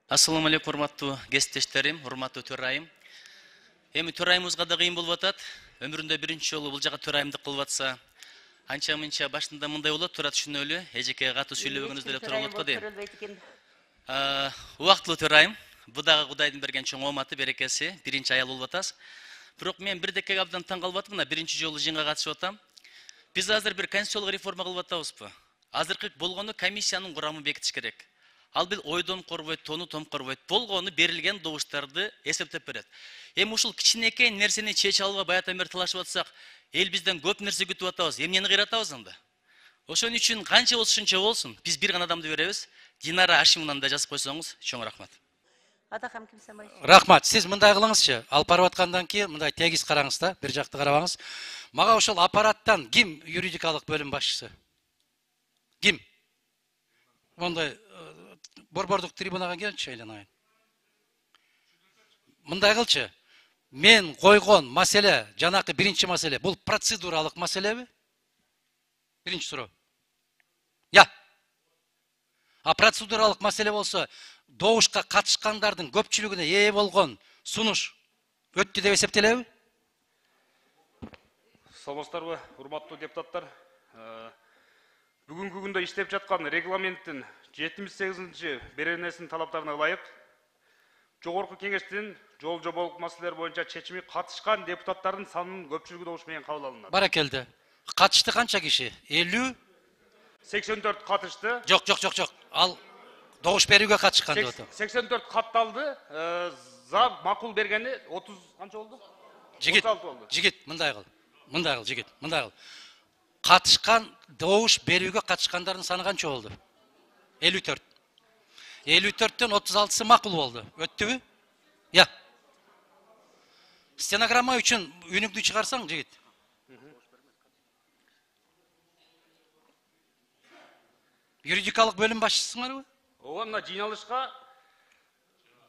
Assalamu alaikum, урматтуу кесиптештерим, урматтуу төрайым. Эми төрайымыбызга да кыйын болуп атат. Өмүрүндө биринчи жолу бул жака төрайымдык кылып атса, анча мынча башында мындай болот, тура түшүнөлү. Эжеке катуу сүйлөбөгөнүз деле туура болот го дейм. Убактылуу төрайым, бу дагы Кудайдын берген чоң ооматы, берекеси, биринчи аял болуп атасыз. Бирок мен бир декеге абдан таң калып атам, мына биринчи жолу жыйынга катышып атам. Биз азыр бир конституциялык реформа кылып атабызбы? Азыркы болгону комиссиянын курамын бекитиш керек. Ал бир ойдон корбойт, тону том корбойт. Болгону берилген добуштарды эсептеп берет. Эми ушул кичинекей нерсени чече албай баятан бери талашып атсак, эл бизден көп нерсе күтүп атабыз. Эмнени кыйратабыз анда? Ошон үчүн канча болсо шунча болсун. Биз бир гана адамды беребиз. Динара Ашимовнаны да жазып койсоңуз, чоң рахмат. Атакам ким Самаевич. Рахмат. Сиз мындай кылыңызчы. Алып барып аткандан кийин мындай тегиз караңыз да, бир жакты карабаңыз. Мага ошол аппараттан ким юридикалык бөлүм башчысы? Ким? Мондай борбордук трибунага келчи айланайын. Мындай кылчы. Мен койгон маселе, жанакы биринчи маселе, бул процедуралык маселеби? Биринчи суроо. Я. А процедуралык маселе болсо, добушка катышкандардын көпчүлүгүнө ээ болгон сунуш өттү деп эсептелеби? Саламатсыздарбы, урматтуу депутаттар. Бүгүнкү күндө иштеп жаткан регламенттин 78-ci беренесинин талаптарына ылайык Жогорку кеңештин жол жоболук маселелер боюнча чечими катышкан депутаттардын санынын көпчүлүгү добуш менен кабыл алынат. Баракелде. Катышты канча киши? 50? 84 катышты. Жок. Ал добуш берүүгө катышкан деп атам. 84 катталды. За макул бергени 30 канча болду? Жигит, 36 болду. жигит, мындай кыл, жигит, мындай кыл. Катышкан добуш берүүгө катышкандардын саны канча болду? 54. 54төн 36сы макул болду. Өттүбү? Я. Стенограмма үчүн үнүңдү чыгарсаң, жигит. Юридикалык бөлүм башчысыңарбы? Ооба, мына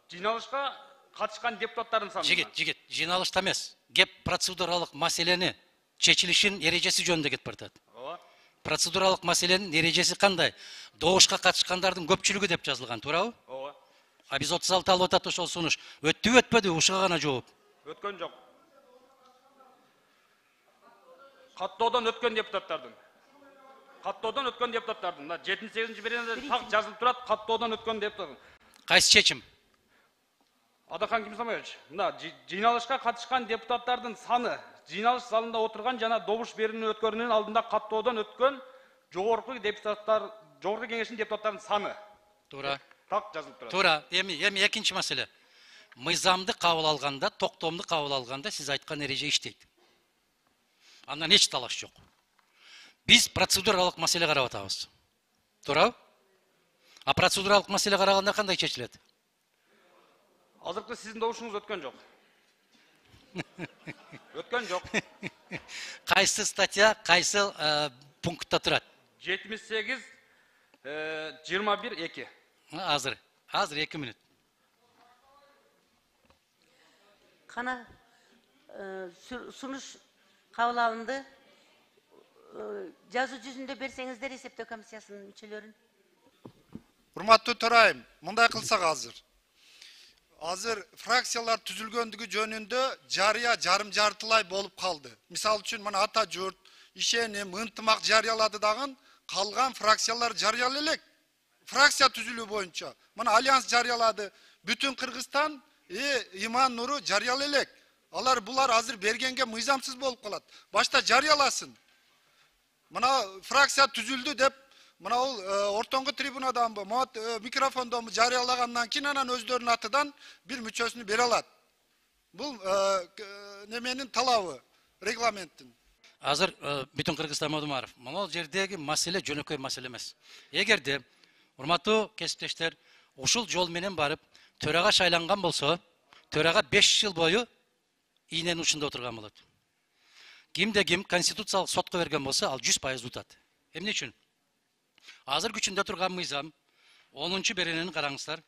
жыйналышка катышкан депутаттардын саны. Жигит, жыйналышта эмес. Кеп процедуралык маселени чечилишин эрежеси жөнүндө кетип баратат. Ооба. Процедуралык маселенин эрежеси кандай? Добушка катышкандардын көпчүлүгү деп жазылган, туурабы? Ооба. А биз 36 алып атат ошол сунуш. Өттүбү, өтпөдүбү? Ушуга гана жооп. Өткөн жок. Каттоодон өткөн депутаттардын. Мына 78-ci беренеде так жазылып турат, каттоодон өткөн депутаттардын. Кайсы чечим? Атакан Ким Самаевич, мына жыйналышка катышкан депутаттардын саны, жыйналыш залында отурган жана добуш берүүнүн өткөрүүнүн алдында каттоодон өткөн жогорку кеңештин депутаттарынын саны. Туура. Так жазылып турат. Туура. Эми экинчи маселе. Мыйзамды кабыл алганда, токтомду кабыл алганда сиз айткан эреже иштейт. Андан эч талаш жок. Биз процедуралык маселе карап атабыз. Туурабы? А процедуралык маселе караганда кандай чечилет? Азыркы сиздин добушуңуз өткөн жок. Өткөн жок. Кайсы статья, кайсы пунктта турат? 78 21-2. Азыр 2 мүнөт. Кана сунуш кабыл алынды. Жазуу жүзүндө берсеңиздер эсептөө комиссиясынын мүчөлөрүн. Урматтуу төрайым, мындай кылсак азыр фракциялар түзүлгөндүгү жөнүндө жарыя жарым-жартылай болуп калды. Мисалы үчүн мына Ата журт, Ишеним, Ынтымак жарыялады дагы, калган фракциялар жарыялай элек. Фракция түзүлүү боюнча. Мына Альянс жарыялады, бүтүн Кыргызстан, Иман Нуру жарыялай элек. Булар азыр бергенге мыйзамсыз болуп калат. Башта жарыяласын. Мына фракция түзүлдү деп, мына ол ортоңку трибунаданбы, микрофондонбу жарыялагандан кийин анан өздөрүнүн атынан бир мүчөсүнү бере алат. Бул неменин талабы, регламенттин. Азыр бүтүн Кыргызстан Модумаров, могул жердеги маселе жөнөкөй маселе эмес. Эгерде урматтуу кесиптештер ушул жол менен барып төрага шайланган болсо, төрага 5 жыл бою ийненин учунда отурган болот. Кимде ким конституциялык сотко берген болсо, ал 100% утат. Эмне үчүн? Азыр күчүндө турган мыйзам 10-чу беренени караңыздар.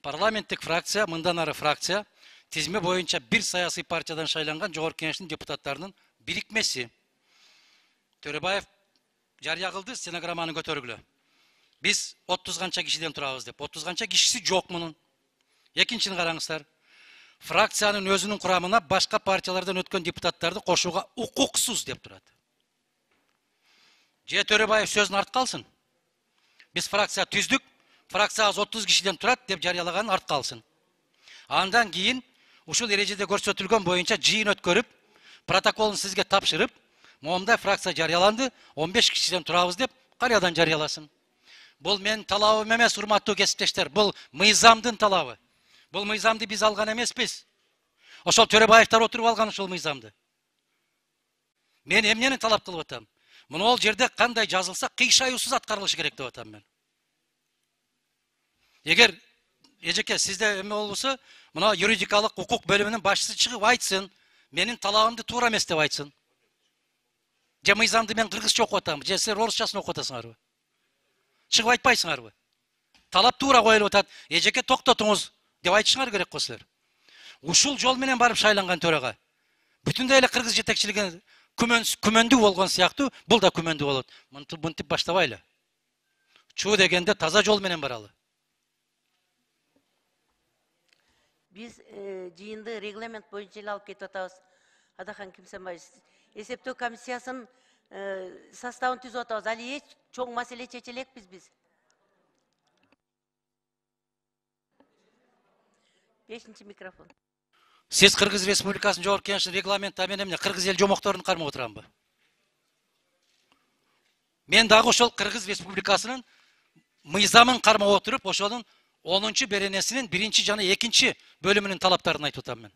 Парламенттик фракция, мындан ары фракция тизме боюнча бир саясий партиядан шайланган жогорку кеңештин депутаттарынын бирикмеси. Төрөбаев жарыя кылды, стенограмманы көтөргүлө. Biz 30 kança kişiden turabız dep. 30 kança kişisi yok bunun. Екіншini қараңыздар. Фракцияның өзінің құрамына başka партиялардан өткен депутаттарды қошуға укуксуз деп тұрады. Же Төребаев сөзін артқа алсын. Біз фракция түздік, фракциямыз 30 кишиден тұрады деп жариялағанын артқа алсын. Андан кейін ушул ережеде көрсөтүлгөн боюнча жыйын өткөрүп, протоколун сизге тапшырып, момундай фракция жарыяланды, 15 кишиден турабыз деп кайрадан жарыяласын. Бул менин талабым эмес, урматтуу кесиптештер, бул мыйзамдын талабы. Бул мыйзамды биз алган эмеспиз. Ошол Төрөбаевтар отуруп алган ошол мыйзамды. Мен эмнени талап кылып атам? Мына жерде кандай жазылса, кыйшаюусуз аткарылышы керек деп атам мен. Эгер эжеке сизде эме болбосо, мына юридикалык укук бөлүмүнүн башчысы чыгып айтсын, менин талабымды туура эмес деп айтсын. Же мыйзамды мен кыргызча окуп атам, же силер орусчасын окуп атасыңарбы? Чыгып айтпайсыңарбы? Талап туура коюлуп атат. Эжеке токтотуңуз деп айтышыңар керек го силер. Ушул жол менен барып шайланган төрага. Бүтүндөй эле кыргыз жетекчилиги күмөндүү болгон сыяктуу, бул да күмөндүү болот. Мынтип баштабайлы. Чуу дегенде таза жол менен баралы. Биз жыйынды регламент боюнча эле алып кетип атабыз. Адахан Кимсенбаевич, эсептөө комиссиясынын составын түзүп атабыз. Али эч чоң маселе чече элекпиз биз. 5-чи микрофон. Сиз Кыргыз Республикасынын Жогорку Кеңешинин регламенти менен эмне кыргыз эл жомокторун кармап отурамбы? Мен дагы ошол Кыргыз Республикасынын мыйзамын кармап отуруп, ошонун 10-чу беренесинин 1-чи жана 2-чи бөлүмүнүн талаптарын айтып атам мен.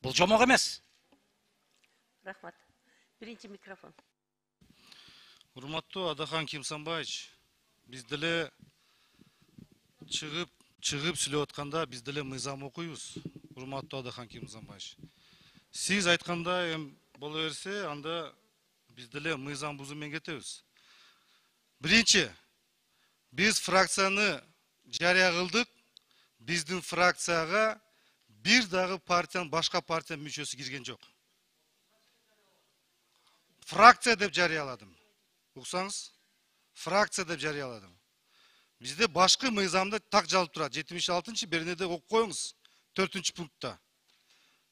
Бул жомок эмес. Рахмат. 1-чи микрофон. Урматтуу Адахан Кимсенбаевич, биз деле чыгып сүйлөп атканда биз деле мыйзам окуйбуз. Урматтуу Адахан Кимсенбаевич. Сиз айткандай боло берсе, анда биз деле мыйзам бузуу менен кетебиз. Биринчи, биз фракцияны жарыя кылдык. Биздин фракцияга бир дагы партиянын башка партиянын мүчөсү кирген жок. Фракция деп жарыяладым. Уксаңыз, фракция деп жарыяладым. Бизде башкы мыйзамда так жазылып турат. 76-чы беренеде окуп коюңуз. 4-чү пунктта.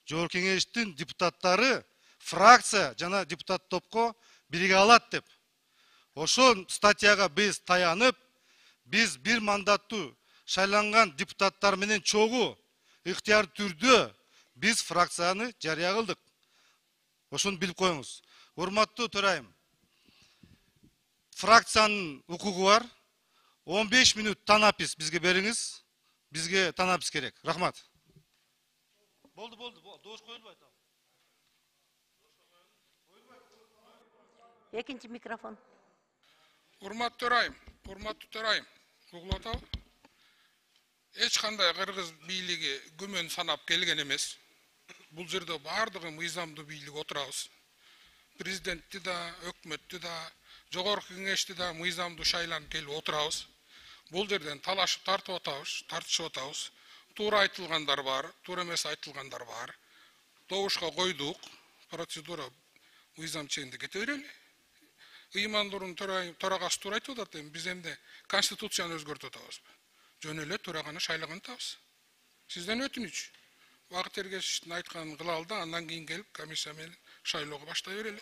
Жогорку Кеңештин депутаттары фракция жана депутат топко бириге алат деп. Ошол статьяга биз таянып, биз бир мандаттуу шайланган депутаттар менен чогуу ыктыяр түрдө биз фракцияны жарыя кылдык. Ошону билип коюңуз. Урматтуу төрайым, фракциянын укугу бар. 15 минут танапис бизге бериңиз. Бизге танапис керек. Рахмат. Болду, добуш коюлбайт. 2-чи микрофон. Урматтуу төрайым, угулуп атабы? Эч кандай кыргыз бийлиги күмөн санап келген эмес. Бул жерде бардыгы мыйзамдуу бийлик отурабыз. Президентти да, өкмөттү да, Жогорку Кеңешти да мыйзамдуу шайланып келип отурабыз. Бул жерден талашып тартышып атабыз. Туура айтылгандар бар, туура эмес айтылгандар бар. Добушка койдук, процедура мыйзам чегинде кете берели. Ыймандуулугун төрагасы туура айтып атат, биз эмне конституцияны өзгөртүп атабызбы? Жөн эле төраганы шайлаган атабыз. Сизден өтүнүч. Убакыт эргечиштин айтканын кылалы да, андан кийин келип комиссия менен шайлоого баштай берели.